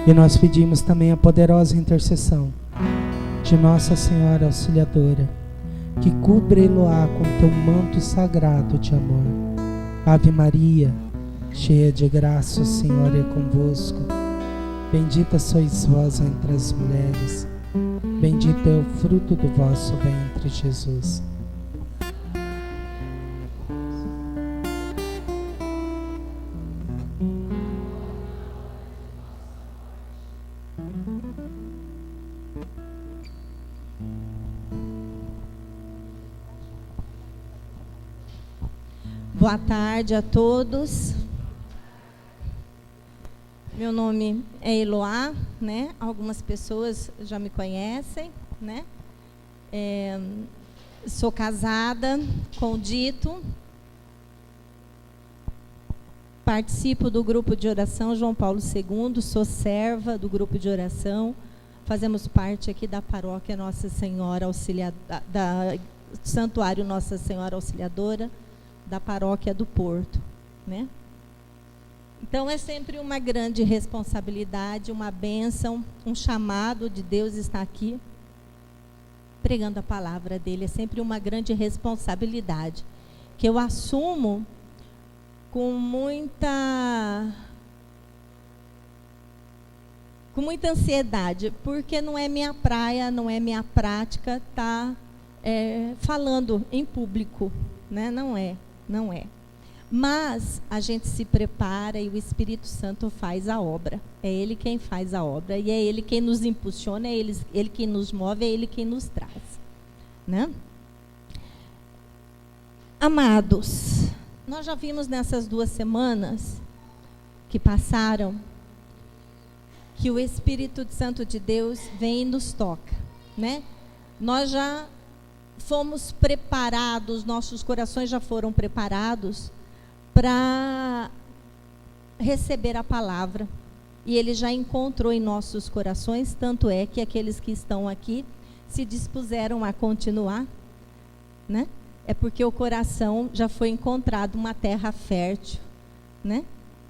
E nós pedimos também a poderosa intercessão de Nossa Senhora Auxiliadora, que cubra Eloá com teu manto sagrado de amor. Ave Maria, cheia de graça, o Senhor é convosco. Bendita sois vós entre as mulheres, bendito é o fruto do vosso ventre, Jesus. Boa tarde a todos. Meu nome é Eloá, né? Algumas pessoas já me conhecem, né? Sou casada com o Dito. Participo do grupo de oração João Paulo II, sou serva do grupo de oração. Fazemos parte aqui da paróquia Nossa Senhora Auxiliadora, da Santuário Nossa Senhora Auxiliadora, da paróquia do Porto, né? Então é sempre uma grande responsabilidade, uma bênção, um chamado de Deus estar aqui pregando a palavra dele. É sempre uma grande responsabilidade que eu assumo com muita ansiedade, porque não é minha praia, não é minha prática estar falando em público, né? Não é. Mas a gente se prepara e o Espírito Santo faz a obra. É Ele quem faz a obra e é Ele quem nos impulsiona, é Ele quem nos move, é Ele quem nos traz, né? Amados, nós já vimos nessas 2 semanas que passaram que o Espírito Santo de Deus vem e nos toca, né? Nós já fomos preparados, nossos corações já foram preparados para receber a palavra. E Ele já encontrou em nossos corações, tanto é que aqueles que estão aqui se dispuseram a continuar, né? É porque o coração já foi encontrado uma terra fértil, né?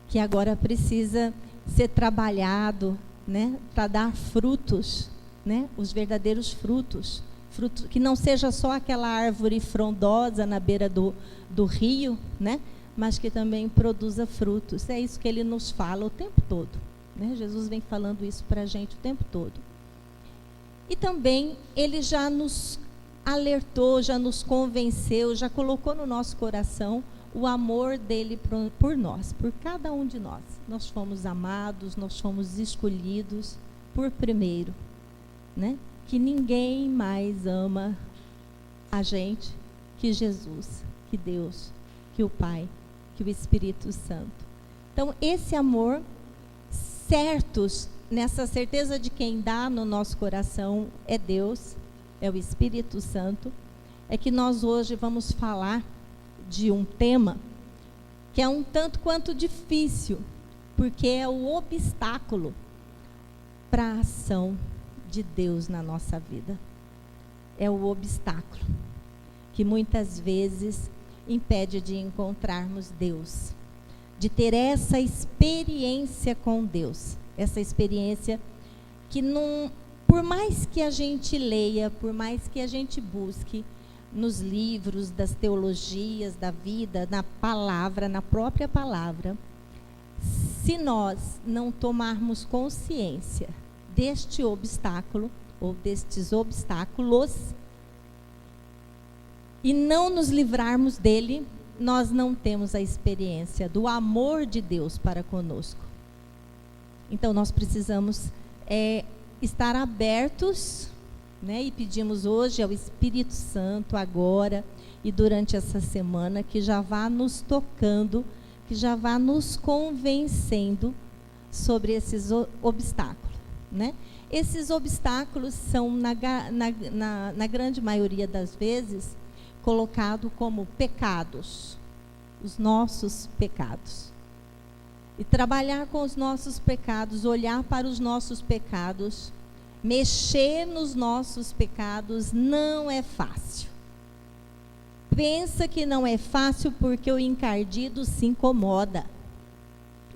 Que agora precisa ser trabalhado, né? Para dar frutos, né? Os verdadeiros frutos. Fruto, que não seja só aquela árvore frondosa na beira do rio, né? Mas que também produza frutos. É isso que Ele nos fala o tempo todo, né? Jesus vem falando isso para a gente o tempo todo. E também Ele já nos alertou, já nos convenceu, já colocou no nosso coração o amor dEle por nós, por cada um de nós. Nós fomos amados, nós fomos escolhidos por primeiro, né? Que ninguém mais ama a gente que Jesus, que Deus, que o Pai, que o Espírito Santo. Então, esse amor, certos, nessa certeza de quem dá no nosso coração é Deus, é o Espírito Santo, é que nós hoje vamos falar de um tema que é um tanto quanto difícil, porque é o obstáculo para a ação de Deus na nossa vida. É o obstáculo que muitas vezes impede de encontrarmos Deus, de ter essa experiência com Deus, essa experiência que não, por mais que a gente leia, por mais que a gente busque nos livros das teologias da vida, na palavra, na própria palavra, se nós não tomarmos consciência deste obstáculo, ou destes obstáculos, e não nos livrarmos dele, nós não temos a experiência do amor de Deus para conosco. Então, nós precisamos estar abertos, né? E pedimos hoje ao Espírito Santo, agora e durante essa semana, que já vá nos tocando, que já vá nos convencendo sobre esses obstáculos, né? Esses obstáculos são, na grande maioria das vezes, colocados como pecados, os nossos pecados. E trabalhar com os nossos pecados, olhar para os nossos pecados, mexer nos nossos pecados não é fácil. Pensa que não é fácil porque o encardido se incomoda.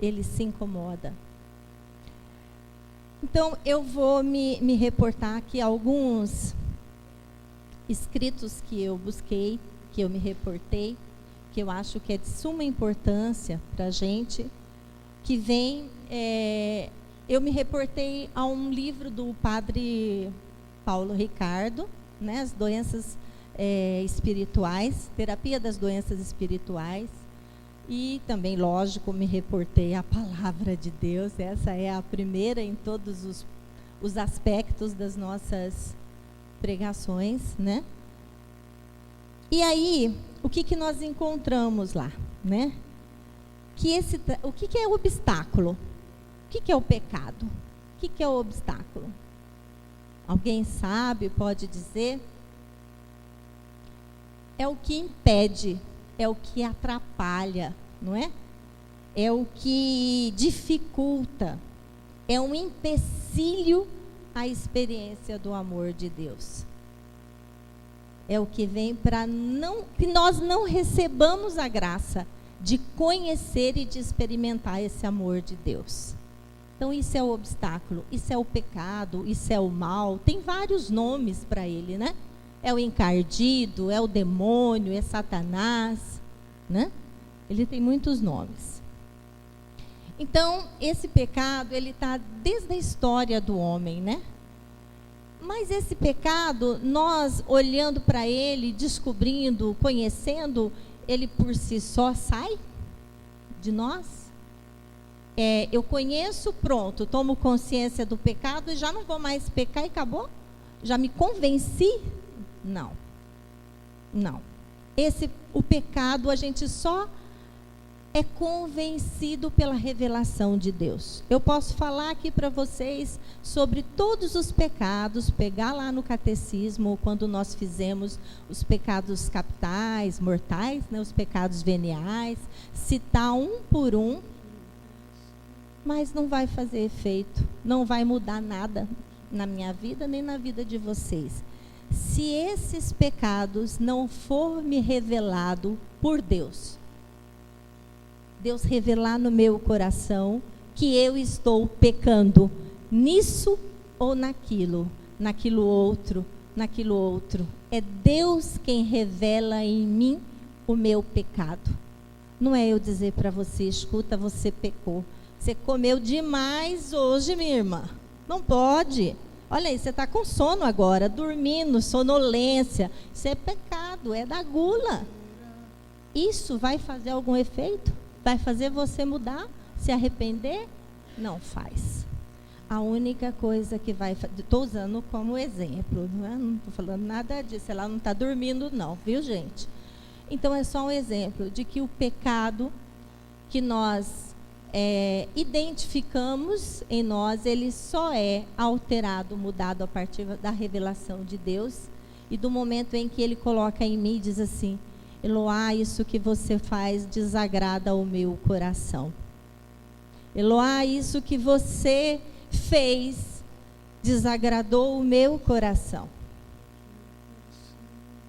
Ele se incomoda. Então, eu vou me reportar aqui a alguns escritos que eu busquei, que eu me reportei, que eu acho que é de suma importância para a gente, que vem... eu me reportei a um livro do padre Paulo Ricardo, né, as doenças espirituais, terapia das doenças espirituais, e também, lógico, me reportei à palavra de Deus. Essa é a primeira em todos os aspectos das nossas pregações, né? E aí, o que nós encontramos lá, né? O que é o obstáculo? O que é o pecado? O que é o obstáculo? Alguém sabe, pode dizer? É o que impede, é o que atrapalha, não é? É o que dificulta, é um empecilho à experiência do amor de Deus. É o que vem para que nós não recebamos a graça de conhecer e de experimentar esse amor de Deus. Então, isso é o obstáculo, isso é o pecado, isso é o mal, tem vários nomes para ele, né? É o encardido, é o demônio, é Satanás, né? Ele tem muitos nomes. Então, esse pecado, ele está desde a história do homem, né? Mas esse pecado, nós olhando para ele, descobrindo, conhecendo, ele por si só sai de nós? Eu conheço, pronto, tomo consciência do pecado e já não vou mais pecar e acabou? Já me convenci? Não. Não. O pecado, a gente só é convencido pela revelação de Deus. Eu posso falar aqui para vocês sobre todos os pecados, pegar lá no catecismo, quando nós fizemos os pecados capitais, mortais, né, os pecados veniais, citar um por um, mas não vai fazer efeito, não vai mudar nada na minha vida, nem na vida de vocês. Se esses pecados não for me revelado por Deus, Deus revelar no meu coração que eu estou pecando nisso ou naquilo outro, é Deus quem revela em mim o meu pecado. Não é eu dizer para você, escuta, você pecou, você comeu demais hoje, minha irmã, não pode. Olha aí, você está com sono agora, dormindo, sonolência. Isso é pecado, é da gula. Isso vai fazer algum efeito? Vai fazer você mudar? Se arrepender? Não faz. A única coisa que vai... Estou usando como exemplo, não estou falando nada disso. Ela não está dormindo não, viu, gente? Então, é só um exemplo de que o pecado que nós... identificamos em nós, ele só é alterado, mudado a partir da revelação de Deus e do momento em que ele coloca em mim e diz assim: Eloá, isso que você faz desagrada ao meu coração. Eloá, isso que você fez desagradou o meu coração.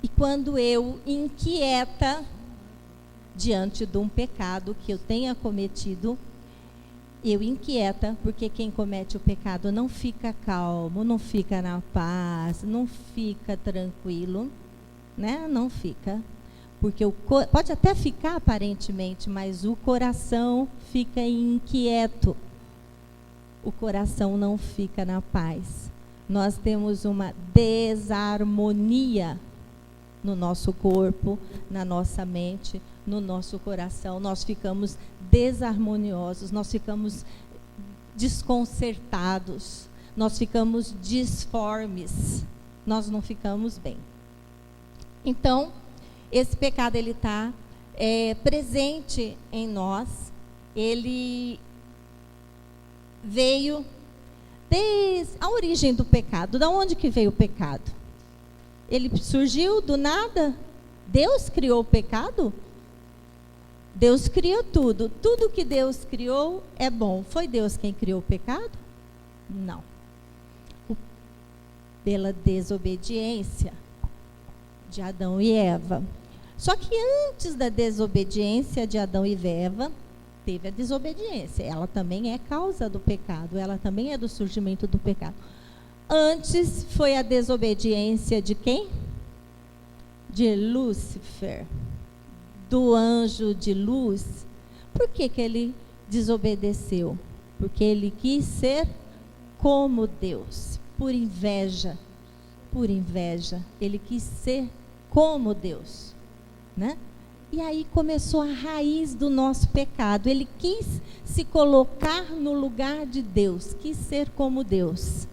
E quando eu inquieta diante de um pecado que eu tenha cometido, eu inquieta, porque quem comete o pecado não fica calmo, não fica na paz, não fica tranquilo, né? Não fica, porque pode até ficar aparentemente, mas o coração fica inquieto, o coração não fica na paz. Nós temos uma desarmonia no nosso corpo, na nossa mente, no nosso coração. Nós ficamos desarmoniosos, nós ficamos desconcertados, nós ficamos disformes, nós não ficamos bem. Então, esse pecado, ele está presente em nós, ele veio desde a origem do pecado. Da onde que veio o pecado? Ele surgiu do nada? Deus criou o pecado? Deus criou tudo. Tudo que Deus criou é bom. Foi Deus quem criou o pecado? Não. Pela desobediência de Adão e Eva. Só que antes da desobediência de Adão e Eva, teve a desobediência. Ela também é causa do pecado, ela também é do surgimento do pecado. Antes foi a desobediência de quem? De Lúcifer, do anjo de luz. Por que ele desobedeceu? Porque ele quis ser como Deus, por inveja. Por inveja, ele quis ser como Deus, né? E aí começou a raiz do nosso pecado. Ele quis se colocar no lugar de Deus, quis ser como Deus.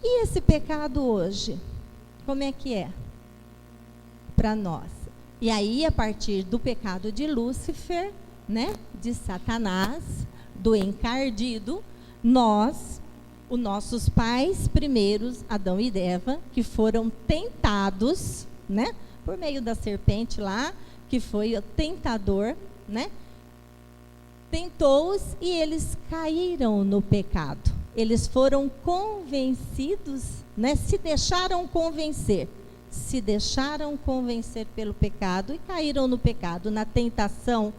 E esse pecado hoje, como é que é para nós? E aí, a partir do pecado de Lúcifer, né, de Satanás, do encardido, os nossos pais primeiros, Adão e Eva, que foram tentados, né, por meio da serpente lá, que foi o tentador, né, tentou-os e eles caíram no pecado. Eles foram convencidos, né, se deixaram convencer pelo pecado e caíram no pecado, na tentação,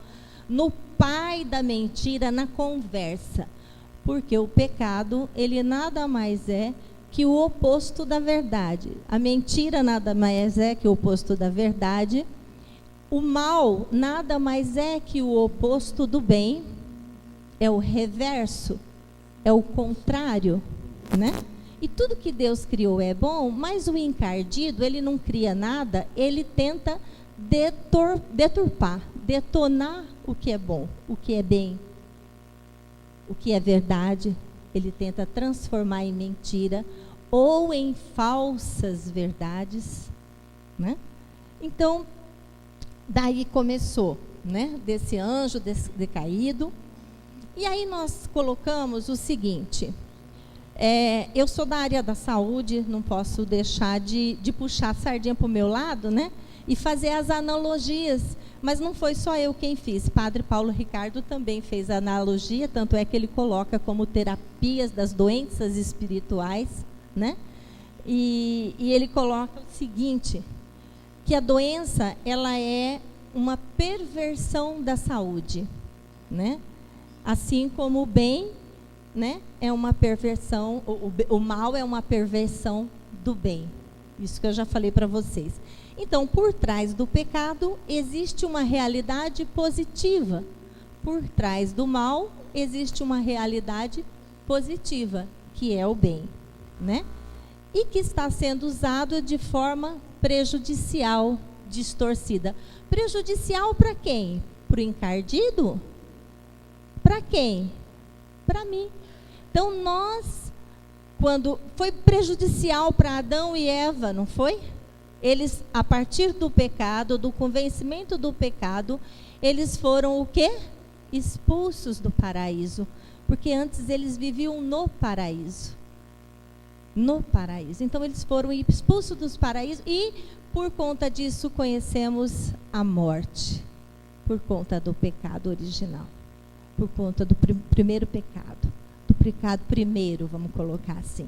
no pai da mentira, na conversa. Porque o pecado, ele nada mais é que o oposto da verdade. A mentira nada mais é que o oposto da verdade. O mal nada mais é que o oposto do bem. É o reverso, é o contrário, né? E tudo que Deus criou é bom, mas o encardido, ele não cria nada, ele tenta deturpar, detonar o que é bom, o que é bem, o que é verdade. Ele tenta transformar em mentira ou em falsas verdades, né? Então, daí começou, né? Desse anjo decaído. E aí nós colocamos o seguinte: eu sou da área da saúde, não posso deixar de puxar a sardinha para o meu lado, né? E fazer as analogias. Mas não foi só eu quem fiz. Padre Paulo Ricardo também fez a analogia, tanto é que ele coloca como terapias das doenças espirituais, né? E ele coloca o seguinte, que a doença, ela é uma perversão da saúde, né? Assim como o bem, né, é uma perversão, o mal é uma perversão do bem. Isso que eu já falei para vocês. Então, por trás do pecado existe uma realidade positiva. Por trás do mal existe uma realidade positiva, que é o bem, né? E que está sendo usado de forma prejudicial, distorcida. Prejudicial para quem? Para o encardido? Para quem? Para mim. Então, quando foi prejudicial para Adão e Eva, não foi? Eles, a partir do pecado, do convencimento do pecado, eles foram o quê? Expulsos do paraíso. Porque antes eles viviam no paraíso. No paraíso. Então, eles foram expulsos dos paraísos e, por conta disso, conhecemos a morte. Por conta do pecado original. Por conta do primeiro pecado. Do pecado primeiro, vamos colocar assim.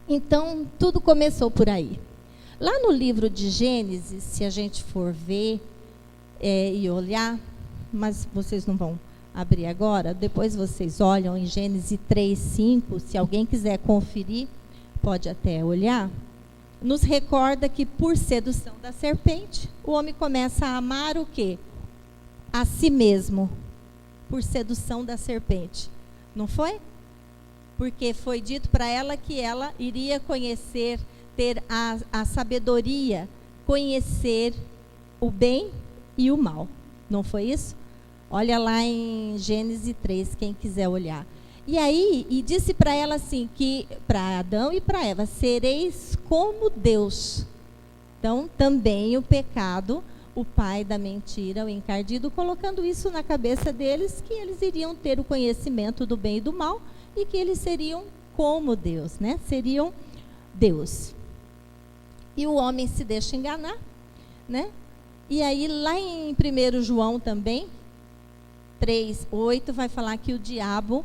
Então, tudo começou por aí. Lá no livro de Gênesis, se a gente for ver e olhar, mas vocês não vão abrir agora, depois vocês olham em Gênesis 3:5, se alguém quiser conferir, pode até olhar, nos recorda que por sedução da serpente, o homem começa a amar o quê? A si mesmo, por sedução da serpente. Não foi? Porque foi dito para ela que ela iria conhecer, ter a sabedoria, conhecer o bem e o mal. Não foi isso? Olha lá em Gênesis 3, quem quiser olhar. E aí, e disse para ela assim, que para Adão e para Eva, sereis como Deus. Então, também o pecado, o pai da mentira, o encardido, colocando isso na cabeça deles, que eles iriam ter o conhecimento do bem e do mal, e que eles seriam como Deus, né? Seriam Deus. E o homem se deixa enganar, né? E aí, lá em 1 João também, 3:8, vai falar que o diabo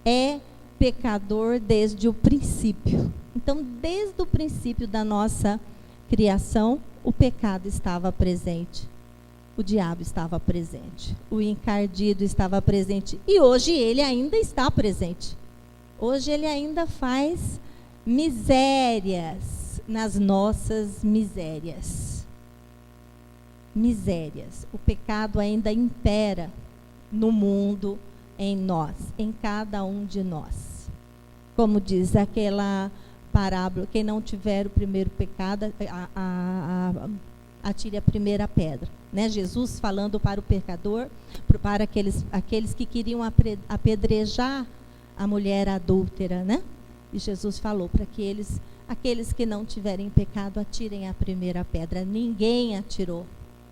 é pecador desde o princípio. Então, desde o princípio da nossa criação, o pecado estava presente. o diabo estava presente, o encardido estava presente, e hoje ele ainda está presente. Hoje ele ainda faz misérias nas nossas misérias. Misérias. O pecado ainda impera no mundo, em nós, em cada um de nós. Como diz aquela parábola, quem não tiver o primeiro pecado, atire a primeira pedra. Né? Jesus falando para o pecador, para aqueles que queriam apedrejar a mulher adúltera, né? E Jesus falou para aqueles que não tiverem pecado, atirem a primeira pedra. Ninguém atirou,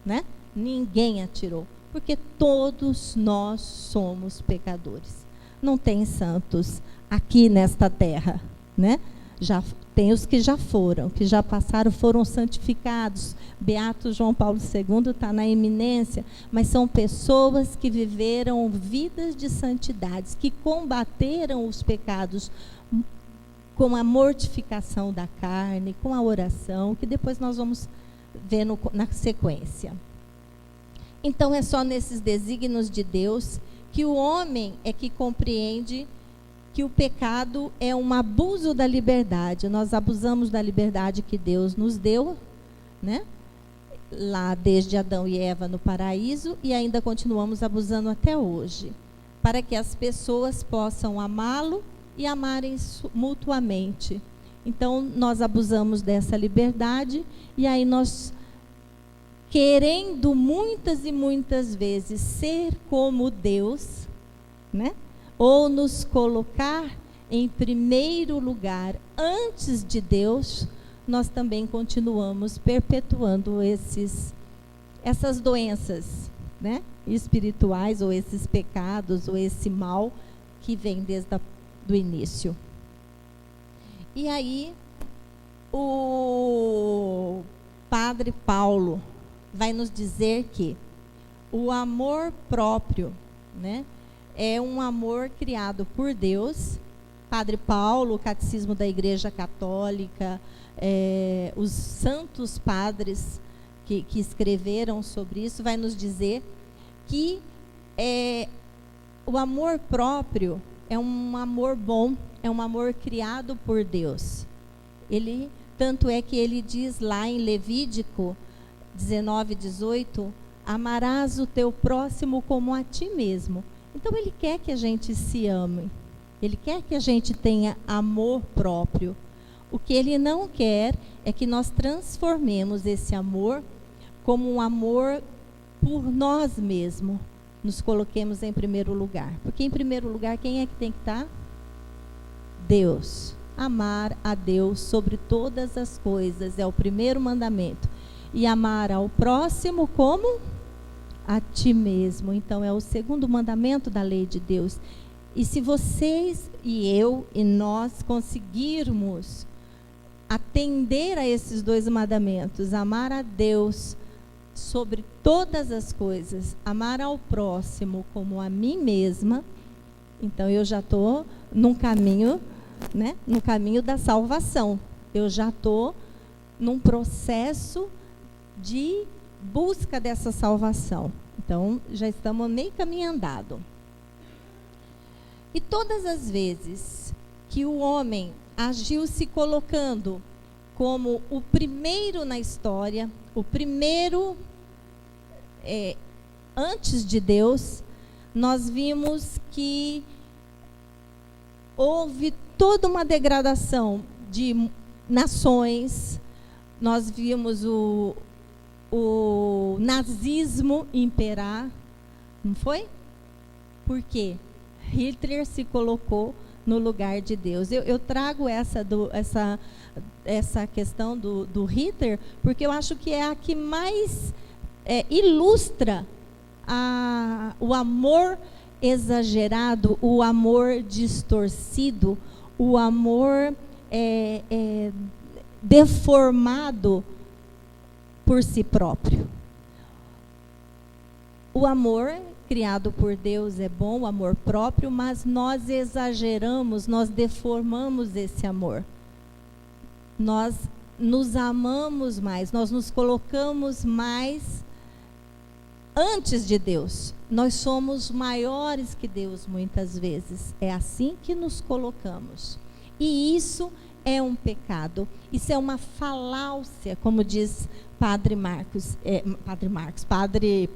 né? Ninguém atirou, porque todos nós somos pecadores. Não tem santos aqui nesta terra, né? Já tem os que já foram, que já passaram, foram santificados. Beato João Paulo II está na eminência, mas são pessoas que viveram vidas de santidades, que combateram os pecados com a mortificação da carne, com a oração, que depois nós vamos ver na sequência. Então é só nesses desígnios de Deus que o homem é que compreende que o pecado é um abuso da liberdade. Nós abusamos da liberdade que Deus nos deu, né? Lá desde Adão e Eva no paraíso, e ainda continuamos abusando até hoje, para que as pessoas possam amá-lo e amarem mutuamente. Então nós abusamos dessa liberdade, e aí nós, querendo muitas e muitas vezes ser como Deus, né? Ou nos colocar em primeiro lugar antes de Deus, nós também continuamos perpetuando essas doenças, né, espirituais, ou esses pecados, ou esse mal que vem desde o início. E aí, o Padre Paulo vai nos dizer que o amor próprio, né, é um amor criado por Deus. Padre Paulo, o Catecismo da Igreja Católica, os santos padres que escreveram sobre isso, vai nos dizer que o amor próprio é um amor bom, é um amor criado por Deus. Tanto é que ele diz lá em Levítico 19:18, amarás o teu próximo como a ti mesmo. Então ele quer que a gente se ame, ele quer que a gente tenha amor próprio. O que ele não quer é que nós transformemos esse amor como um amor por nós mesmos, nos coloquemos em primeiro lugar. Porque em primeiro lugar, quem é que tem que estar? Deus. Amar a Deus sobre todas as coisas é o primeiro mandamento. E amar ao próximo como a ti mesmo. Então é o segundo mandamento da lei de Deus. E se vocês e eu e nós conseguirmos atender a esses dois mandamentos, amar a Deus sobre todas as coisas, amar ao próximo como a mim mesma, então eu já estou num caminho, né, no caminho da salvação. Eu já estou num processo de busca dessa salvação. Então, já estamos meio caminho andado. E todas as vezes que o homem agiu se colocando como o primeiro na história, o primeiro antes de Deus, nós vimos que houve toda uma degradação de nações. Nós vimos o nazismo imperar, não foi? Por quê? Hitler se colocou no lugar de Deus. Eu trago essa questão do Hitler, porque eu acho que é a que mais ilustra o amor exagerado, o amor distorcido, o amor deformado por si próprio. O amor criado por Deus é bom, o amor próprio, mas nós exageramos, nós deformamos esse amor. Nós nos amamos mais, nós nos colocamos mais antes de Deus. Nós somos maiores que Deus muitas vezes. É assim que nos colocamos. E isso é um pecado. Isso é uma falácia, como diz Padre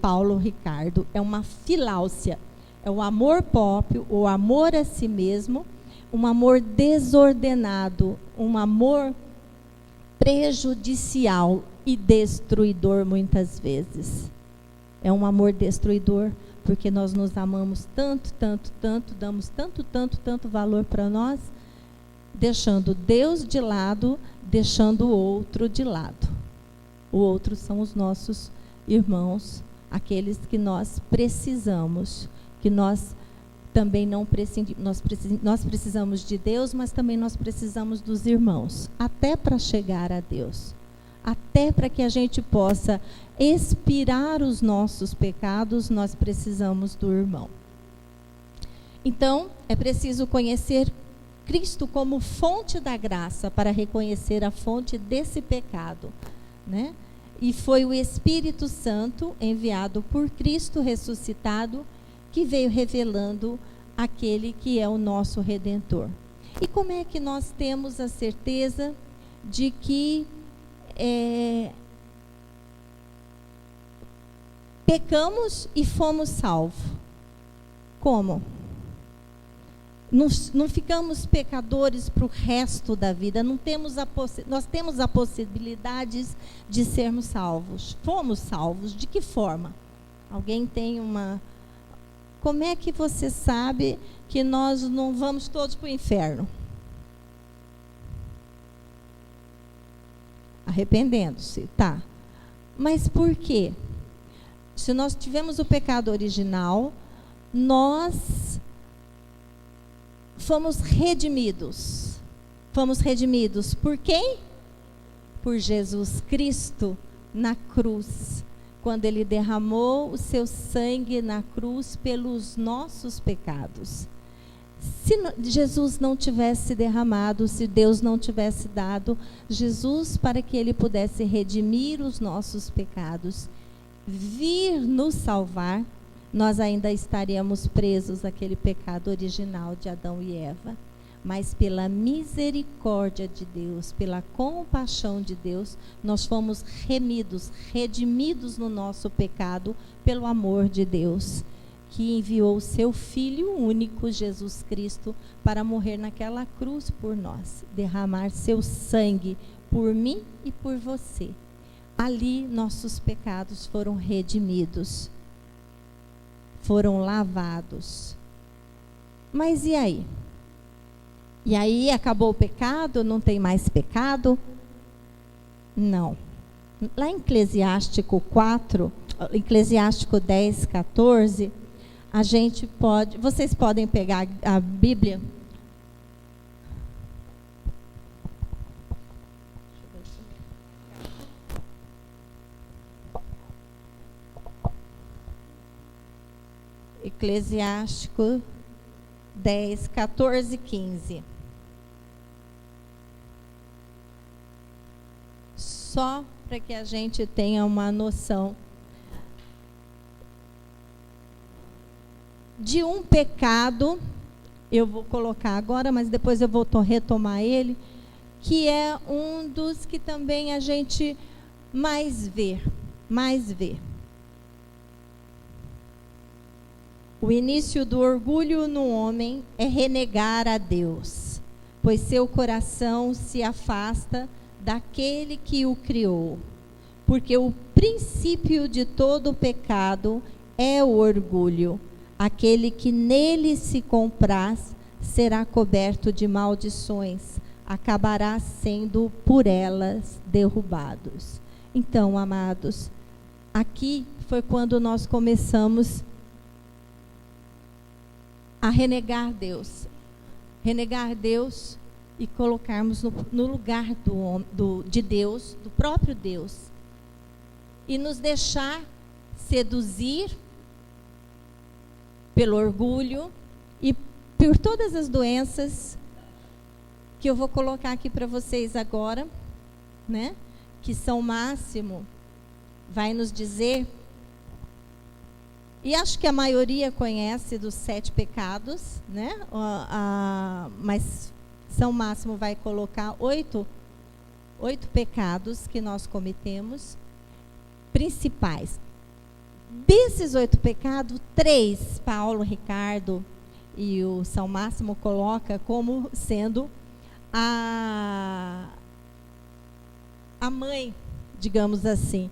Paulo Ricardo. É uma filácia. É o amor próprio, o amor a si mesmo, um amor desordenado, um amor prejudicial e destruidor muitas vezes. É um amor destruidor, porque nós nos amamos tanto, tanto, tanto, damos tanto, tanto, tanto valor para nós, deixando Deus de lado, deixando o outro de lado. O outro são os nossos irmãos, aqueles que nós precisamos, que nós também não precisamos, nós precisamos de Deus, mas também nós precisamos dos irmãos, até para chegar a Deus, até para que a gente possa expiar os nossos pecados, nós precisamos do irmão. Então, é preciso conhecer Cristo como fonte da graça para reconhecer a fonte desse pecado, né? E foi o Espírito Santo enviado por Cristo ressuscitado que veio revelando aquele que é o nosso Redentor. E como é que nós temos a certeza de que pecamos e fomos salvos? Como? Não ficamos pecadores para o resto da vida. Nós temos a possibilidade de sermos salvos. Fomos salvos. De que forma? Alguém tem uma... Como é que você sabe que nós não vamos todos para o inferno? Arrependendo-se, tá. Mas por quê? Se nós tivemos o pecado original, nós fomos redimidos. Fomos redimidos por quem? Por Jesus Cristo na cruz. Quando ele derramou o seu sangue na cruz pelos nossos pecados. Se Jesus não tivesse derramado, se Deus não tivesse dado Jesus para que ele pudesse redimir os nossos pecados, vir nos salvar, nós ainda estaríamos presos àquele pecado original de Adão e Eva. Mas pela misericórdia de Deus, pela compaixão de Deus, nós fomos redimidos no nosso pecado pelo amor de Deus, que enviou o seu Filho único, Jesus Cristo, para morrer naquela cruz por nós, derramar seu sangue por mim e por você. Ali nossos pecados foram redimidos, foram lavados. Mas e aí? E aí acabou o pecado? Não tem mais pecado? Não. Lá em Eclesiástico 10, 14, a gente pode... Vocês podem pegar a Bíblia? Eclesiástico 10, 14, 15. Só para que a gente tenha uma noção de um pecado, eu vou colocar agora, mas depois eu vou retomar ele, que é um dos que também a gente mais vê. O início do orgulho no homem é renegar a Deus, pois seu coração se afasta daquele que o criou. Porque o princípio de todo pecado é o orgulho. Aquele que nele se compraz será coberto de maldições, acabará sendo por elas derrubados. Então, amados, aqui foi quando nós começamos a renegar Deus e colocarmos no lugar de Deus, do próprio Deus, e nos deixar seduzir pelo orgulho e por todas as doenças que eu vou colocar aqui para vocês agora, né? Que São Máximo vai nos dizer E acho que a maioria conhece dos 7 pecados, né? Mas São Máximo vai colocar 8 pecados que nós cometemos, principais. Desses 8 pecados, 3, Paulo Ricardo e o São Máximo coloca como sendo a mãe, digamos assim.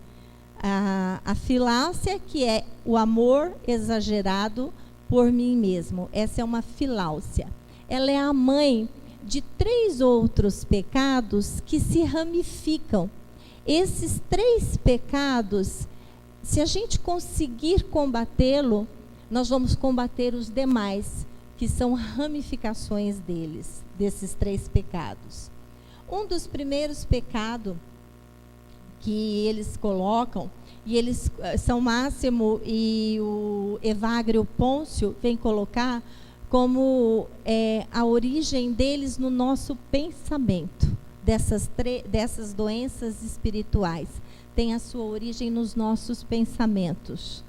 A filáusia, que é o amor exagerado por mim mesmo. Essa é uma filáusia. Ela é a mãe de 3 outros pecados que se ramificam. Esses 3 pecados, se a gente conseguir combatê-lo, nós vamos combater os demais, que são ramificações desses 3 pecados. Um dos primeiros pecados que eles colocam, e eles, São Máximo e o Evagrio Pôncio vêm colocar como a origem deles no nosso pensamento, dessas doenças espirituais, tem a sua origem nos nossos pensamentos.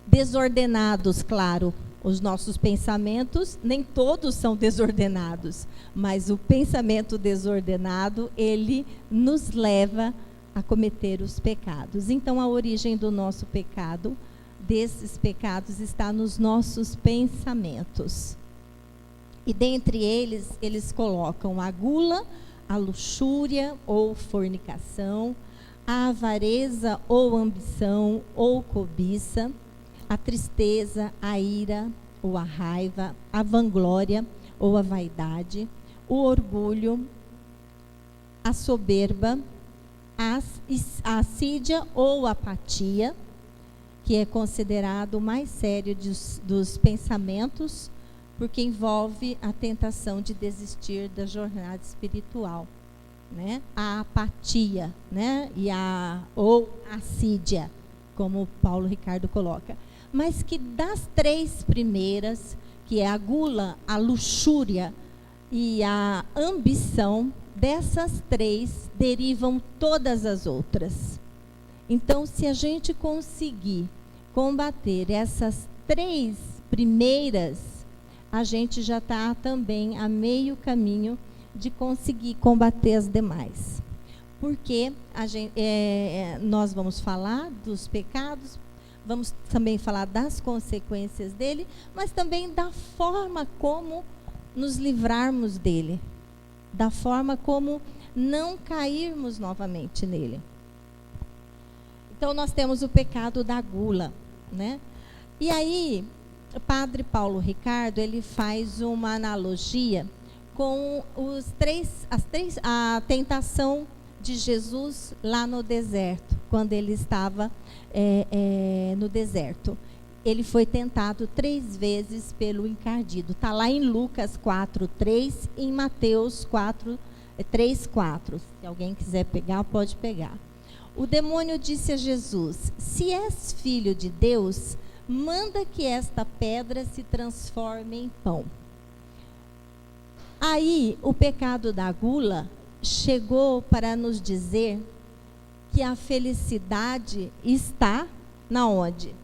Desordenados, claro, os nossos pensamentos, nem todos são desordenados, mas o pensamento desordenado, ele nos leva a cometer os pecados. Então, a origem do nosso pecado, desses pecados, está nos nossos pensamentos. E dentre eles colocam a gula, a luxúria ou fornicação, a avareza ou ambição ou cobiça, a tristeza, a ira ou a raiva, a vanglória ou a vaidade, o orgulho, a soberba, a assídia ou apatia, que é considerado o mais sério dos pensamentos, porque envolve a tentação de desistir da jornada espiritual, né? A apatia, né? Ou assídia, como Paulo Ricardo coloca. Mas que das 3 primeiras, que é a gula, a luxúria e a ambição, dessas 3 derivam todas as outras. Então, se a gente conseguir combater essas 3 primeiras, a gente já está também a meio caminho de conseguir combater as demais. Porque nós vamos falar dos pecados, vamos também falar das consequências dele, mas também da forma como nos livrarmos dele, da forma como não cairmos novamente nele. Então, nós temos o pecado da gula, né? E aí, o padre Paulo Ricardo, ele faz uma analogia com a tentação de Jesus lá no deserto, quando ele estava no deserto. Ele foi tentado 3 vezes pelo encardido. Está lá em Lucas 4:3 e em Mateus 3:4. Se alguém quiser pegar, pode pegar. O demônio disse a Jesus: se és filho de Deus, manda que esta pedra se transforme em pão. Aí, o pecado da gula chegou para nos dizer que a felicidade está na onde?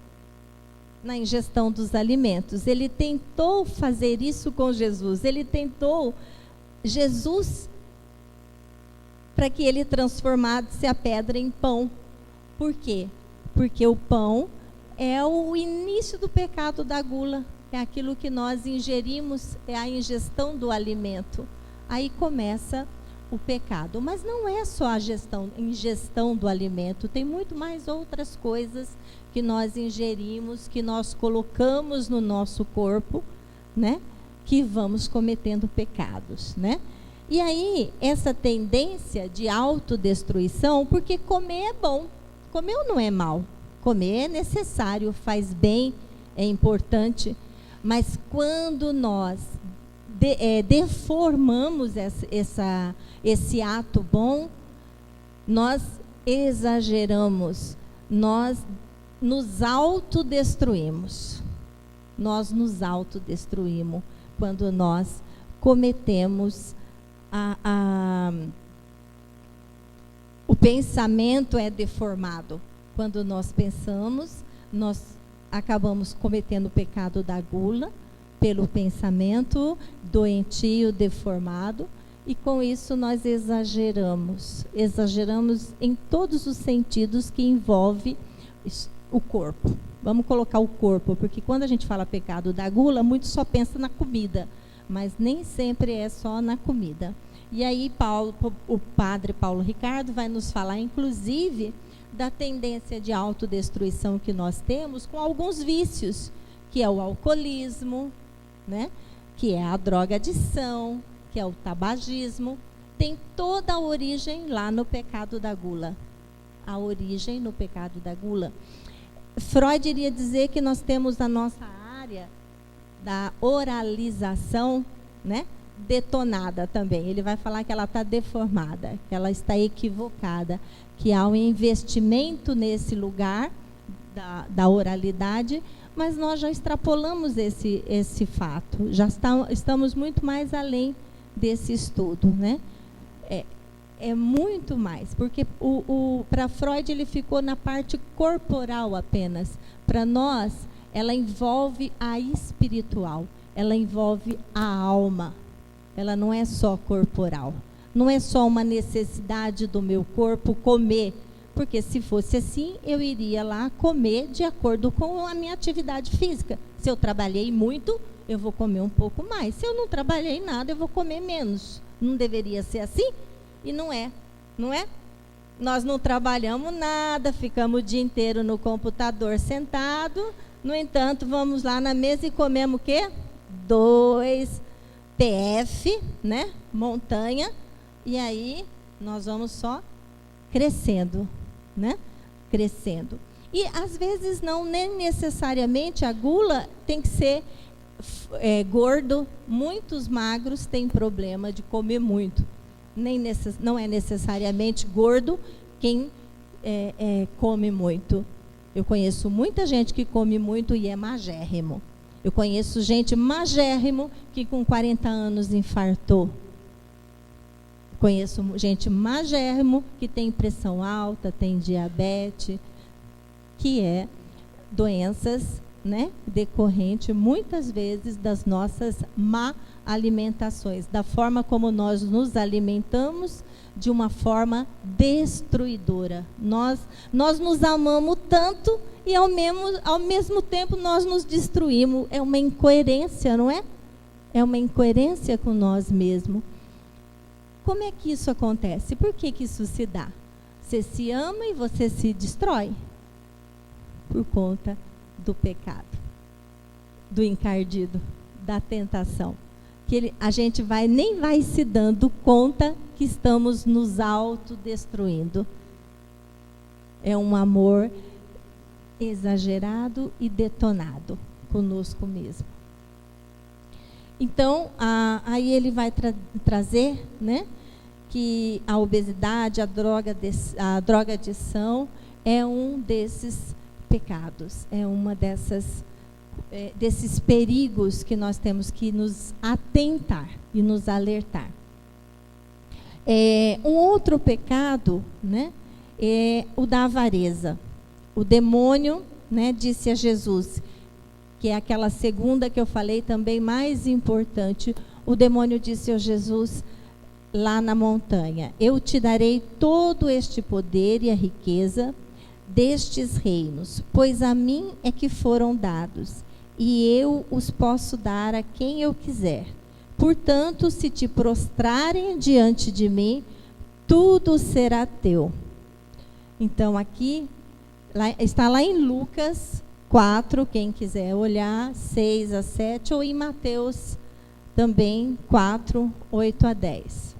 Na ingestão dos alimentos. Ele tentou fazer isso com Jesus. Ele tentou Jesus para que ele transformasse a pedra em pão. Por quê? Porque o pão é o início do pecado da gula. É aquilo que nós ingerimos, é a ingestão do alimento. Aí começa o pecado. Mas não é só a ingestão do alimento, tem muito mais outras coisas que nós ingerimos, que nós colocamos no nosso corpo, né? Que vamos cometendo pecados, né? E aí, essa tendência de autodestruição, porque comer é bom, comer não é mal, comer é necessário, faz bem, é importante, mas quando nós deformamos esse ato bom, nós exageramos, nós nos autodestruímos. Nós nos autodestruímos quando nós cometemos o pensamento é deformado. Quando nós pensamos, nós acabamos cometendo o pecado da gula, pelo pensamento doentio, deformado, e com isso nós exageramos em todos os sentidos que envolve o corpo. Vamos colocar o corpo, porque quando a gente fala pecado da gula, muitos só pensam na comida, mas nem sempre é só na comida. E aí o padre Paulo Ricardo vai nos falar, inclusive, da tendência de autodestruição que nós temos com alguns vícios, que é o alcoolismo, né? Que é a drogadição, que é o tabagismo. Tem toda a origem lá no pecado da gula. A origem no pecado da gula. Freud iria dizer que nós temos a nossa área da oralização, né, detonada também. Ele vai falar que ela está deformada, que ela está equivocada, que há um investimento nesse lugar da oralidade, mas nós já extrapolamos esse fato, já estamos muito mais além desse estudo, né? É muito mais, porque para Freud ele ficou na parte corporal apenas. Para nós, ela envolve a espiritual, ela envolve a alma. Ela não é só corporal, não é só uma necessidade do meu corpo comer, porque se fosse assim, eu iria lá comer de acordo com a minha atividade física. Se eu trabalhei muito, eu vou comer um pouco mais. Se eu não trabalhei nada, eu vou comer menos. Não deveria ser assim? E não é, não é? Nós não trabalhamos nada, ficamos o dia inteiro no computador sentado. No entanto, vamos lá na mesa e comemos o quê? 2 PF, né? Montanha. E aí, nós vamos só crescendo, né? Crescendo. E, às vezes, nem necessariamente a gula tem que ser gordo. Muitos magros têm problema de comer muito. Não é necessariamente gordo quem come muito. Eu conheço muita gente que come muito e é magérrimo. Eu conheço gente magérrimo que com 40 anos infartou. Conheço gente magérrimo que tem pressão alta, tem diabetes, que é doenças, né, decorrente muitas vezes das nossas má alimentações, da forma como nós nos alimentamos, de uma forma destruidora. Nós nos amamos tanto e ao mesmo tempo nós nos destruímos. É uma incoerência, não é? É uma incoerência com nós mesmos. Como é que isso acontece? Por que isso se dá? Você se ama e você se destrói por conta do pecado, do encardido, da tentação. Que a gente nem vai se dando conta que estamos nos autodestruindo. É um amor exagerado e detonado conosco mesmo. Então, aí ele vai trazer, né, que a obesidade, a drogadição é um desses pecados, é uma desses perigos que nós temos que nos atentar e nos alertar. Um outro pecado, né, é o da avareza. O demônio, né, disse a Jesus, que é aquela segunda que eu falei também mais importante. O demônio disse a Jesus lá na montanha: eu te darei todo este poder e a riqueza destes reinos, pois a mim é que foram dados, e eu os posso dar a quem eu quiser. Portanto, se te prostrarem diante de mim, tudo será teu. Então, aqui, está lá em Lucas 4, quem quiser olhar, 6 a 7, ou em Mateus também 4, 8 a 10.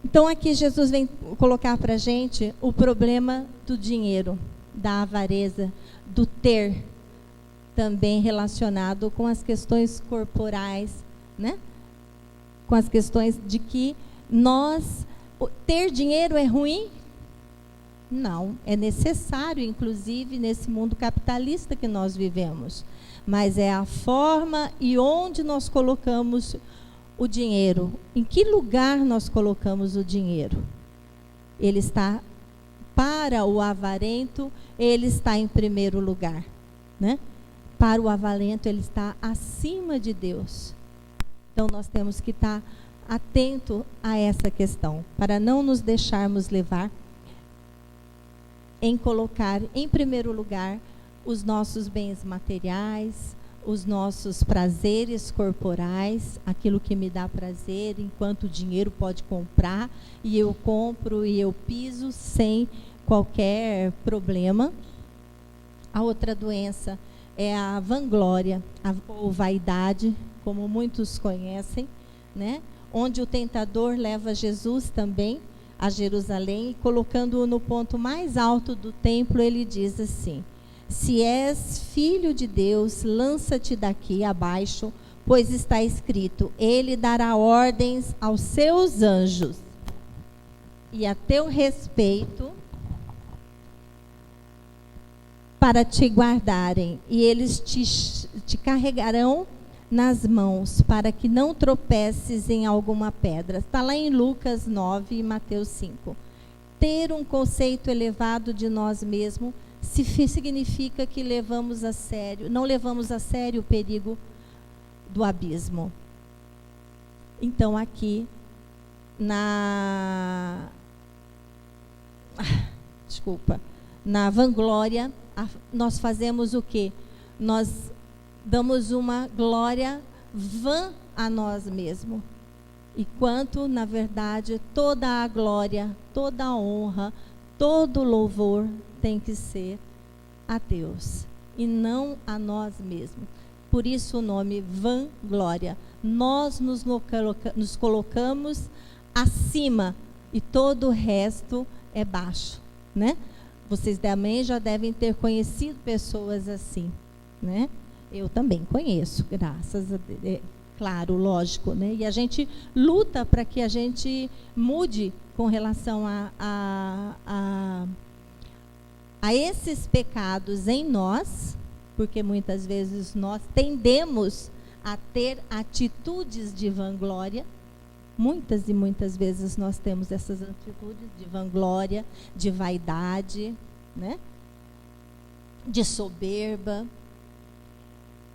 Então, aqui Jesus vem colocar para a gente o problema do dinheiro, da avareza, do ter, também relacionado com as questões corporais, né? Com as questões de que ter dinheiro é ruim? Não, é necessário, inclusive, nesse mundo capitalista que nós vivemos. Mas é a forma e onde nós colocamos o dinheiro. Em que lugar nós colocamos o dinheiro? Ele está Para o avarento, ele está em primeiro lugar, né? Para o avarento, ele está acima de Deus. Então, nós temos que estar atento a essa questão, para não nos deixarmos levar em colocar em primeiro lugar os nossos bens materiais, os nossos prazeres corporais, aquilo que me dá prazer, enquanto o dinheiro pode comprar, e eu compro e eu piso sem qualquer problema. A outra doença é a vanglória, ou vaidade, como muitos conhecem, né? Onde o tentador leva Jesus também a Jerusalém, e colocando-o no ponto mais alto do templo, ele diz assim: se és filho de Deus, lança-te daqui abaixo, pois está escrito, ele dará ordens aos seus anjos, e a teu respeito, para te guardarem, e eles te carregarão nas mãos, para que não tropeces em alguma pedra. Está lá em Lucas 9 e Mateus 5. Ter um conceito elevado de nós mesmos significa que levamos a sério, não levamos a sério o perigo do abismo. Então, aqui na vanglória, nós fazemos o quê? Nós damos uma glória vã a nós mesmos. Enquanto, na verdade, toda a glória, toda a honra, todo o louvor tem que ser a Deus e não a nós mesmos. Por isso o nome vanglória. Nós nos colocamos acima e todo o resto é baixo, né? Vocês também já devem ter conhecido pessoas assim, né? Eu também conheço, graças a Deus. Claro, lógico, né? E a gente luta para que a gente mude com relação a esses pecados em nós, porque muitas vezes nós tendemos a ter atitudes de vanglória. Muitas e muitas vezes nós temos essas atitudes de vanglória, de vaidade, né? De soberba.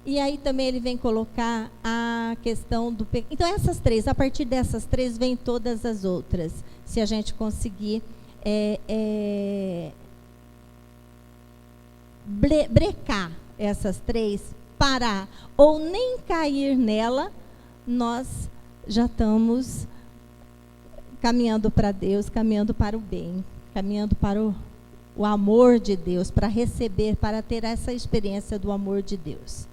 E aí também ele vem colocar a questão do pecado. Então essas três, a partir dessas três vem todas as outras. Se a gente conseguir brecar essas três, parar ou nem cair nela, nós já estamos caminhando para Deus, caminhando para o bem, caminhando para o amor de Deus, para receber, para ter essa experiência do amor de Deus.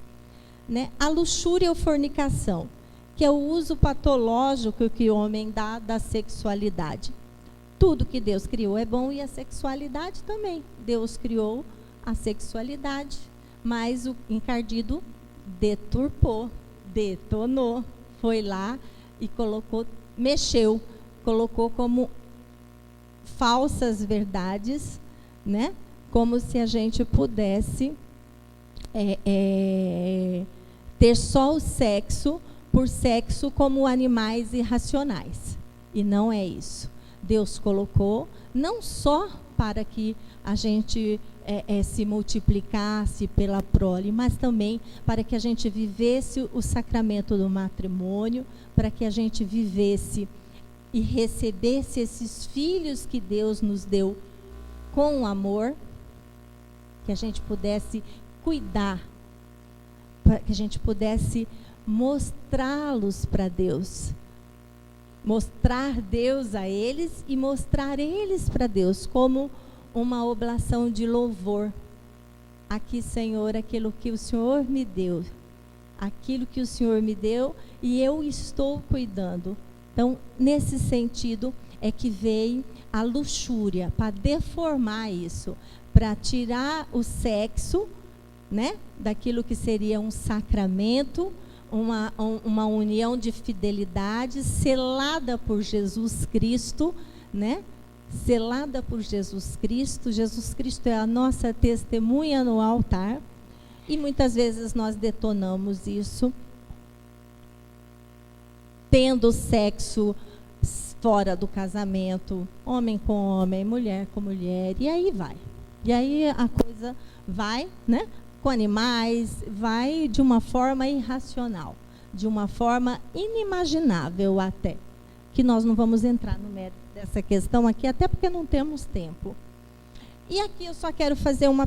Né? A luxúria ou fornicação, que é o uso patológico que o homem dá da sexualidade. Tudo que Deus criou é bom e a sexualidade também. Deus criou a sexualidade, mas o encardido deturpou, detonou, foi lá e colocou, mexeu, colocou como falsas verdades, né? Como se a gente pudesse ter só o sexo por sexo como animais irracionais. E não é isso. Deus colocou não só para que a gente se multiplicasse pela prole, mas também para que a gente vivesse o sacramento do matrimônio, para que a gente vivesse e recebesse esses filhos que Deus nos deu com amor, que a gente pudesse cuidar, para que a gente pudesse mostrá-los para Deus, mostrar Deus a eles e mostrar eles para Deus como uma oblação de louvor. Aqui, Senhor, aquilo que o Senhor me deu, aquilo que o Senhor me deu e eu estou cuidando. Então, nesse sentido é que veio a luxúria, para deformar isso, para tirar o sexo, né, daquilo que seria um sacramento, uma união de fidelidade selada por Jesus Cristo, né? Selada por Jesus Cristo. Jesus Cristo é a nossa testemunha no altar. E muitas vezes nós detonamos isso, tendo sexo fora do casamento, homem com homem, mulher com mulher, e aí vai. E aí a coisa vai, né, com animais, vai de uma forma irracional, de uma forma inimaginável até, que nós não vamos entrar no mérito dessa questão aqui, até porque não temos tempo. E aqui eu só quero fazer um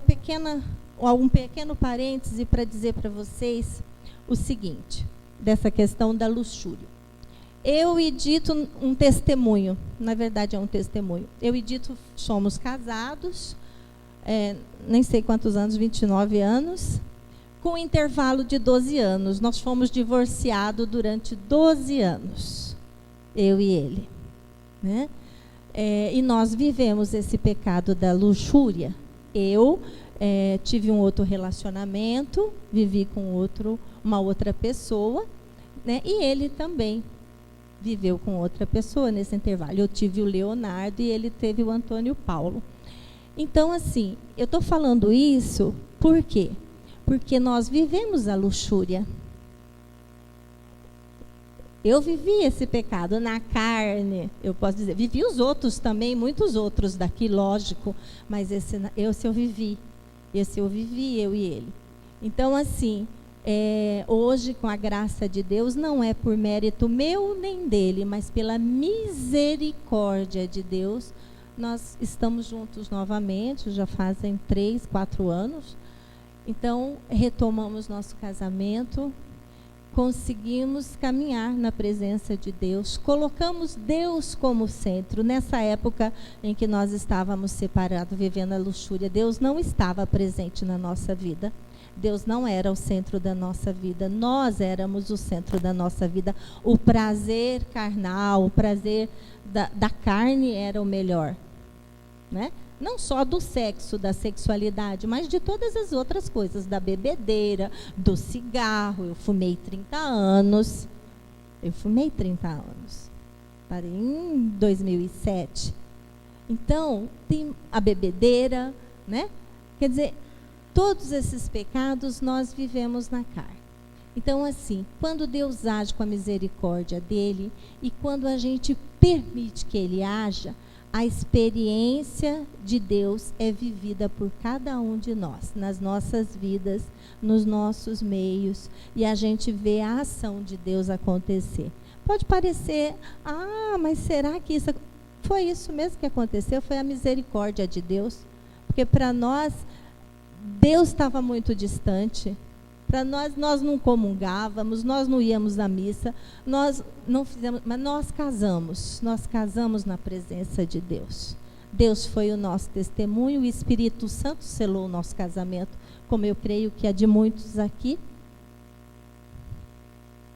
pequeno parêntese para dizer para vocês o seguinte, dessa questão da luxúria. Eu e Dito um testemunho, na verdade é um testemunho. Eu e Dito somos casados, nem sei quantos anos, 29 anos, com um intervalo de 12 anos. Nós fomos divorciados durante 12 anos, eu e ele, né? E nós vivemos esse pecado da luxúria. Eu tive um outro relacionamento, vivi com uma outra pessoa, né? E ele também viveu com outra pessoa nesse intervalo. Eu tive o Leonardo e ele teve o Antônio Paulo. Então, assim, eu estou falando isso por quê? Porque nós vivemos a luxúria. Eu vivi esse pecado na carne, eu posso dizer. Vivi os outros também, muitos outros daqui, lógico. Mas esse eu vivi. Esse eu vivi, eu e ele. Então, assim, hoje, com a graça de Deus, não é por mérito meu nem dele, mas pela misericórdia de Deus, nós estamos juntos novamente, já fazem 3, 4 anos. Então, retomamos nosso casamento, conseguimos caminhar na presença de Deus, colocamos Deus como centro. Nessa época em que nós estávamos separados, vivendo a luxúria, Deus não estava presente na nossa vida. Deus não era o centro da nossa vida, nós éramos o centro da nossa vida. O prazer carnal, o prazer da carne era o melhor, né? Não só do sexo, da sexualidade, mas de todas as outras coisas, da bebedeira, do cigarro. Eu fumei 30 anos. Parei em 2007. Então, tem a bebedeira, né? Quer dizer, todos esses pecados nós vivemos na carne. Então, assim, quando Deus age com a misericórdia dele e quando a gente permite que ele haja, a experiência de Deus é vivida por cada um de nós, nas nossas vidas, nos nossos meios, e a gente vê a ação de Deus acontecer. Pode parecer, mas será que isso foi isso mesmo que aconteceu? Foi a misericórdia de Deus, porque para nós Deus estava muito distante. Para nós não comungávamos, nós não íamos à missa, nós não fizemos, mas nós casamos na presença de Deus. Deus foi o nosso testemunho, o Espírito Santo selou o nosso casamento, como eu creio que é de muitos aqui.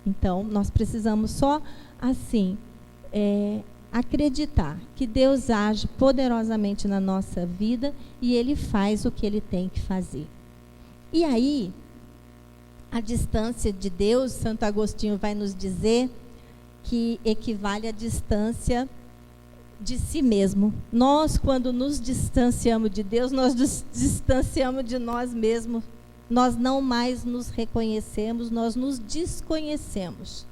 Então, nós precisamos só, assim, acreditar que Deus age poderosamente na nossa vida e Ele faz o que Ele tem que fazer. E aí, a distância de Deus, Santo Agostinho vai nos dizer que equivale à distância de si mesmo. Nós, quando nos distanciamos de Deus, nós nos distanciamos de nós mesmos. Nós não mais nos reconhecemos, nós nos desconhecemos.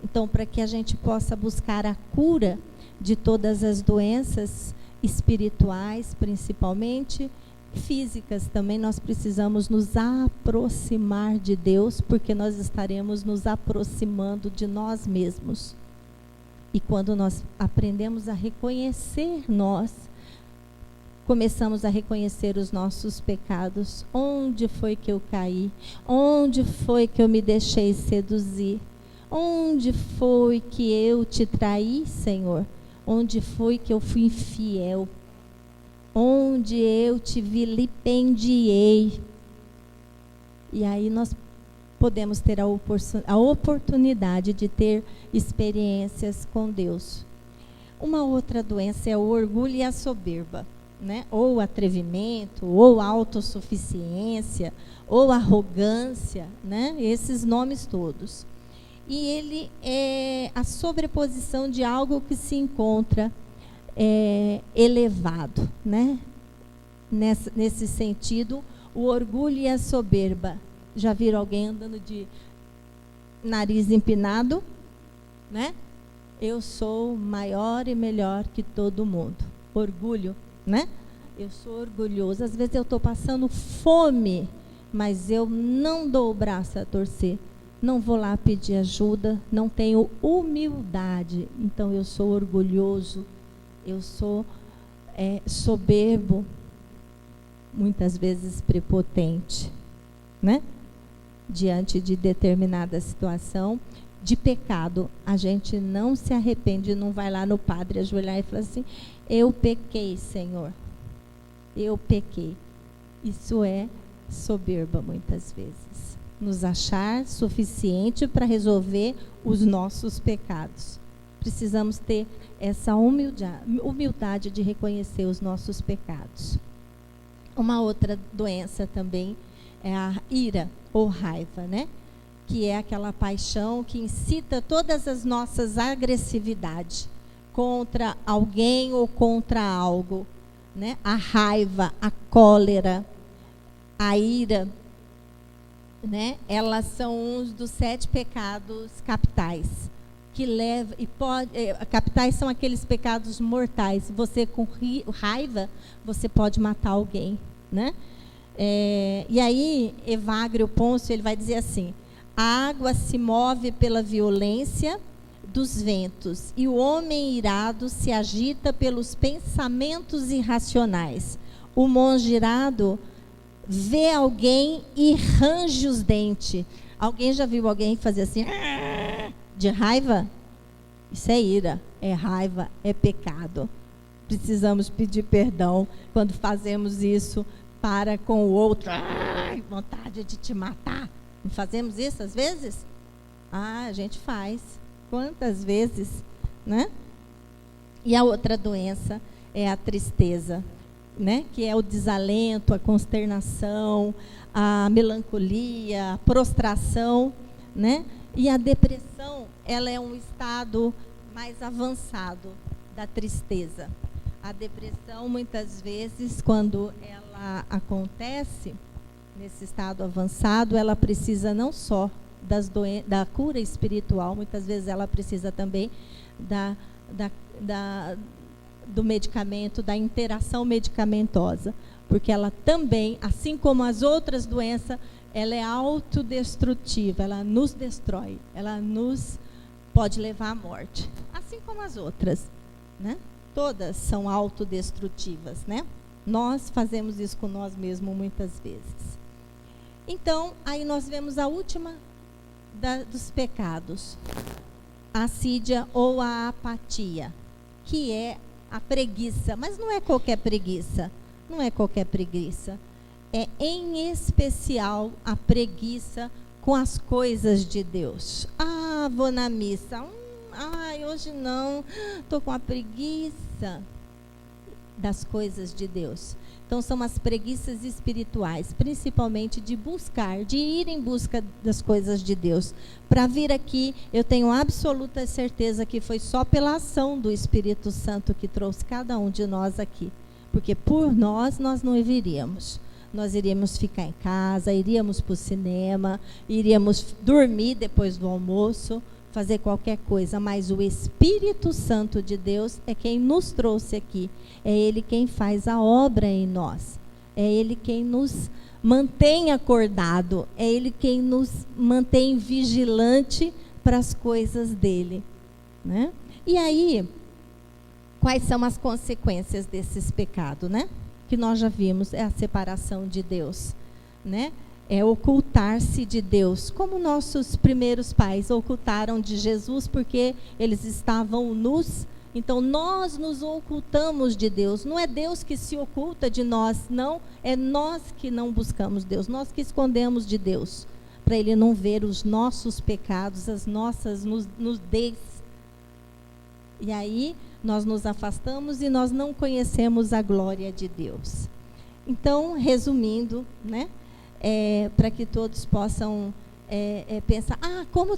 Então, para que a gente possa buscar a cura de todas as doenças espirituais, principalmente, físicas também, nós precisamos nos aproximar de Deus, porque nós estaremos nos aproximando de nós mesmos. E quando nós aprendemos a reconhecer nós, começamos a reconhecer os nossos pecados. Onde foi que eu caí? Onde foi que eu me deixei seduzir? Onde foi que eu te traí, Senhor? Onde foi que eu fui infiel? Onde eu te vilipendiei? E aí nós podemos ter a oportunidade de ter experiências com Deus. Uma outra doença é o orgulho e a soberba, né? Ou atrevimento, ou autossuficiência, ou arrogância, né? Esses nomes todos. E ele é a sobreposição de algo que se encontra elevado, né? Nesse sentido, o orgulho e a soberba. Já viram alguém andando de nariz empinado, né? eu sou maior e melhor que todo mundo. Orgulho, né? Eu sou orgulhoso. Às vezes eu estou passando fome, mas eu não dou o braço a torcer. Não vou lá pedir ajuda, não tenho humildade. Então eu sou orgulhoso, eu sou soberbo, muitas vezes prepotente, né? Diante de determinada situação de pecado, a gente não se arrepende, não vai lá no padre ajoelhar e falar assim: eu pequei, Senhor, eu pequei. Isso é soberba muitas vezes, nos achar suficiente para resolver os nossos pecados. Precisamos ter essa humildade de reconhecer os nossos pecados. Uma outra doença também é a ira ou raiva, né? Que é aquela paixão que incita todas as nossas agressividades contra alguém ou contra algo, né? A raiva, a cólera, a ira, né? Elas são uns dos 7 pecados capitais que leva e pode. Capitais são aqueles pecados mortais. Você com raiva, você pode matar alguém, né? E aí Evagrio Pôncio, ele vai dizer assim: a água se move pela violência dos ventos, e o homem irado se agita pelos pensamentos irracionais. O monge irado vê alguém e range os dentes. Alguém já viu alguém fazer assim, de raiva? Isso é ira, é raiva, é pecado. Precisamos pedir perdão quando fazemos isso para com o outro. Vontade de te matar. Não fazemos isso às vezes? A gente faz. Quantas vezes, né? E a outra doença é a tristeza, né? Que é o desalento, a consternação, a melancolia, a prostração, né? E a depressão, ela é um estado mais avançado da tristeza. A depressão, muitas vezes, quando ela acontece nesse estado avançado, ela precisa não só da cura espiritual, muitas vezes ela precisa também do medicamento, da interação medicamentosa, porque ela também, assim como as outras doenças, ela é autodestrutiva, ela nos destrói, ela nos pode levar à morte, assim como as outras, né? Todas são autodestrutivas, né? Nós fazemos isso com nós mesmos muitas vezes. Então, aí nós vemos a última dos pecados, a assídia ou a apatia, que é a preguiça, mas não é qualquer preguiça, não é qualquer preguiça, é em especial a preguiça com as coisas de Deus. Ah, vou na missa, hoje não, estou com a preguiça das coisas de Deus. Então, são as preguiças espirituais, principalmente de ir em busca das coisas de Deus. Para vir aqui, eu tenho absoluta certeza que foi só pela ação do Espírito Santo que trouxe cada um de nós aqui. Porque por nós não viríamos. Nós iríamos ficar em casa, iríamos para o cinema, iríamos dormir depois do almoço, fazer qualquer coisa, mas o Espírito Santo de Deus é quem nos trouxe aqui, é Ele quem faz a obra em nós, é Ele quem nos mantém acordado, é Ele quem nos mantém vigilante para as coisas dEle, né? E aí, quais são as consequências desses pecados, né? Que nós já vimos, é a separação de Deus, né? É ocultar-se de Deus, como nossos primeiros pais ocultaram de Jesus, porque eles estavam nus. Então, nós nos ocultamos de Deus. Não é Deus que se oculta de nós, não. É nós que não buscamos Deus, nós que escondemos de Deus, para Ele não ver os nossos pecados, as nossas nudez. E aí, nós nos afastamos e nós não conhecemos a glória de Deus. Então, resumindo, né? Para que todos possam pensar, como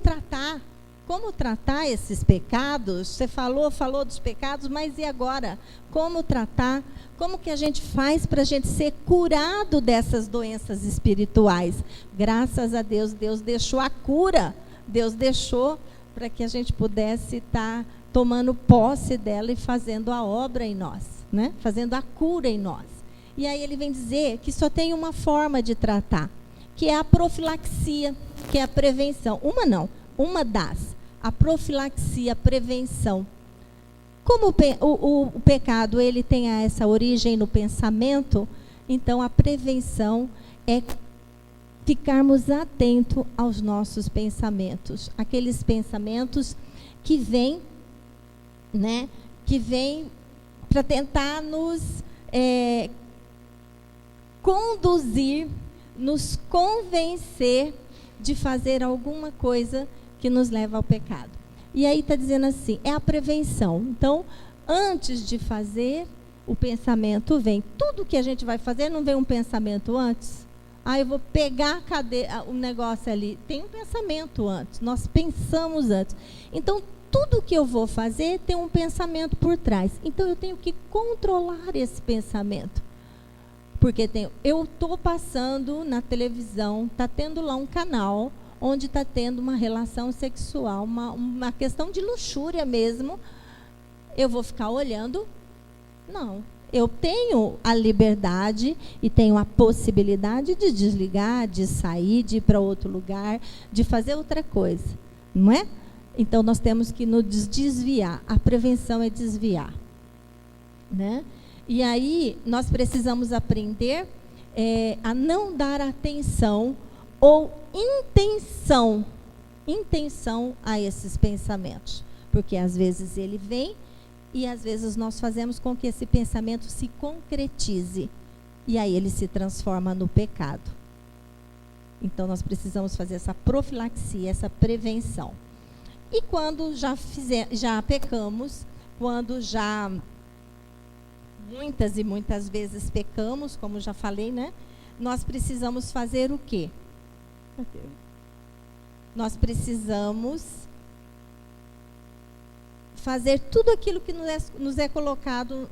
tratar esses pecados? Você falou dos pecados, mas e agora? Como tratar? Como que a gente faz para a gente ser curado dessas doenças espirituais? Graças a Deus, Deus deixou a cura, Deus deixou para que a gente pudesse estar tomando posse dela e fazendo a obra em nós, né? Fazendo a cura em nós. E aí ele vem dizer que só tem uma forma de tratar, que é a profilaxia, que é a prevenção. Uma das. A profilaxia, a prevenção. Como o pecado ele tem essa origem no pensamento, então a prevenção é ficarmos atentos aos nossos pensamentos. Aqueles pensamentos que vêm, né, que vêm para tentar nos conduzir, nos convencer de fazer alguma coisa que nos leva ao pecado. E aí está dizendo assim, é a prevenção. Então, antes de fazer, o pensamento vem. Tudo que a gente vai fazer, não vem um pensamento antes? Eu vou pegar o negócio ali. Tem um pensamento antes, nós pensamos antes. Então, tudo que eu vou fazer tem um pensamento por trás. Então, eu tenho que controlar esse pensamento. Porque eu estou passando na televisão, está tendo lá um canal onde está tendo uma relação sexual, uma questão de luxúria mesmo. Eu vou ficar olhando? Não. Eu tenho a liberdade e tenho a possibilidade de desligar, de sair, de ir para outro lugar, de fazer outra coisa, não é? Então, nós temos que nos desviar. A prevenção é desviar, né? E aí, nós precisamos aprender a não dar atenção ou intenção a esses pensamentos. Porque, às vezes, ele vem e, às vezes, nós fazemos com que esse pensamento se concretize. E aí, ele se transforma no pecado. Então, nós precisamos fazer essa profilaxia, essa prevenção. E quando já pecamos, quando já muitas e muitas vezes pecamos, como já falei, né? Nós precisamos fazer o quê? Nós precisamos fazer tudo aquilo que nos é colocado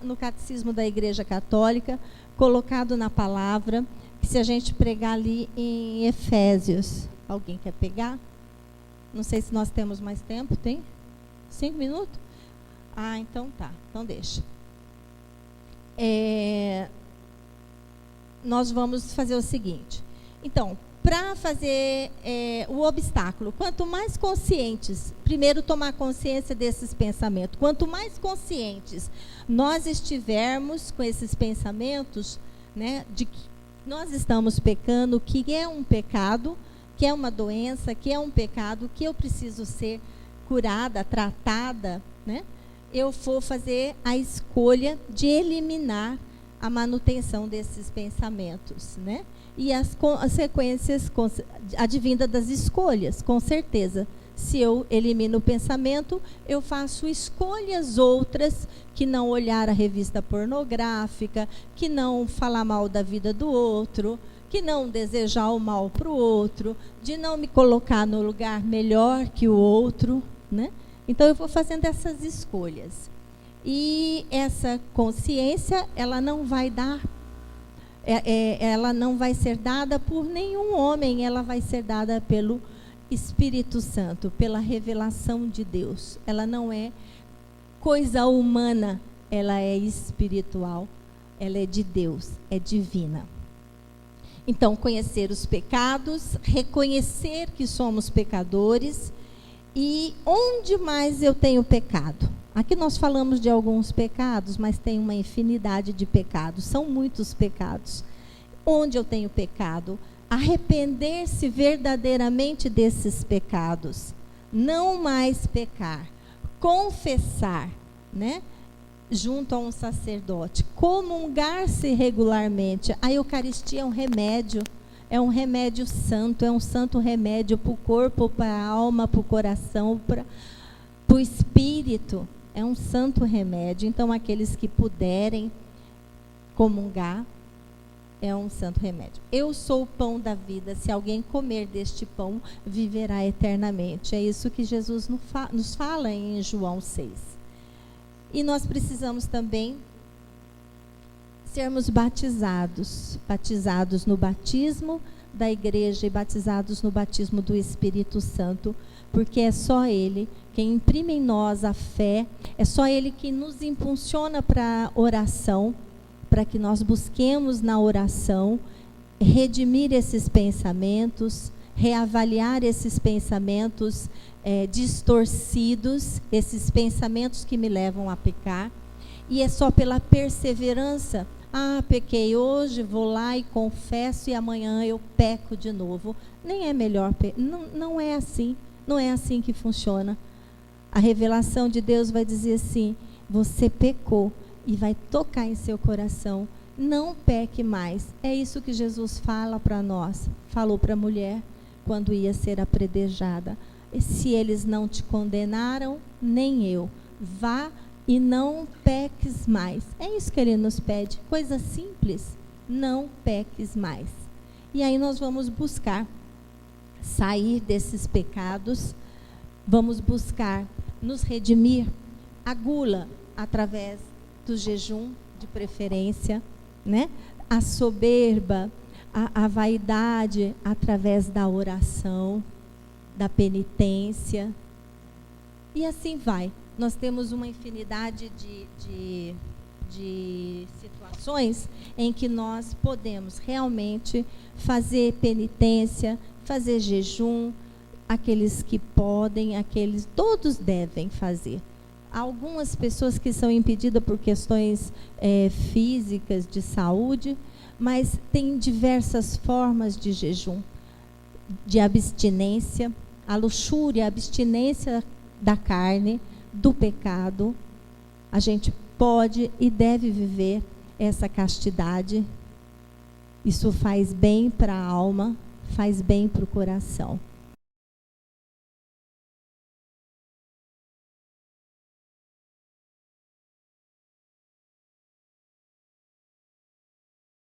no catecismo da Igreja Católica, colocado na palavra, que se a gente pregar ali em Efésios, alguém quer pegar? Não sei se nós temos mais tempo, tem? 5 minutos? Então tá, então deixa. Nós vamos fazer o seguinte. Então, para fazer o obstáculo, quanto mais conscientes, primeiro tomar consciência desses pensamentos, quanto mais conscientes nós estivermos com esses pensamentos, né, de que nós estamos pecando, que é um pecado, que é uma doença, que é um pecado, que eu preciso ser curada, tratada, né? Eu vou fazer a escolha de eliminar a manutenção desses pensamentos, né? E as consequências advindas das escolhas, com certeza. Se eu elimino o pensamento, eu faço escolhas outras, que não olhar a revista pornográfica, que não falar mal da vida do outro, que não desejar o mal para o outro, de não me colocar no lugar melhor que o outro, né? Então, eu vou fazendo essas escolhas. E essa consciência, ela não vai ser dada por nenhum homem, ela vai ser dada pelo Espírito Santo, pela revelação de Deus. Ela não é coisa humana, ela é espiritual, ela é de Deus, é divina. Então, conhecer os pecados, reconhecer que somos pecadores. E onde mais eu tenho pecado? Aqui nós falamos de alguns pecados, mas tem uma infinidade de pecados. São muitos pecados. Onde eu tenho pecado? Arrepender-se verdadeiramente desses pecados. Não mais pecar. Confessar, né? Junto a um sacerdote. Comungar-se regularmente. A Eucaristia é um remédio. É um remédio santo, é um santo remédio para o corpo, para a alma, para o coração, para o espírito. É um santo remédio. Então, aqueles que puderem comungar, é um santo remédio. Eu sou o pão da vida. Se alguém comer deste pão, viverá eternamente. É isso que Jesus nos fala em João 6. E nós precisamos também sermos batizados no batismo da igreja e batizados no batismo do Espírito Santo, porque é só Ele quem imprime em nós a fé, é só Ele que nos impulsiona para a oração, para que nós busquemos na oração redimir esses pensamentos, reavaliar esses pensamentos distorcidos, esses pensamentos que me levam a pecar. E é só pela perseverança. Pequei hoje, vou lá e confesso e amanhã eu peco de novo. Nem é melhor, não é assim, não é assim que funciona. A revelação de Deus vai dizer assim: você pecou, e vai tocar em seu coração, não peque mais. É isso que Jesus fala para nós, falou para a mulher quando ia ser apredejada. Se eles não te condenaram, nem eu. Vá e não peques mais. É isso que ele nos pede, coisa simples, não peques mais. E aí nós vamos buscar sair desses pecados, vamos buscar nos redimir. A gula, através do jejum, de preferência, né? A soberba, a vaidade, através da oração, da penitência, e assim vai. Nós temos uma infinidade de situações em que nós podemos realmente fazer penitência, fazer jejum. Aqueles que podem, todos devem fazer. Há algumas pessoas que são impedidas por questões físicas, de saúde, mas tem diversas formas de jejum, de abstinência, a luxúria, a abstinência da carne, do pecado. A gente pode e deve viver essa castidade. Isso faz bem para a alma, faz bem para o coração.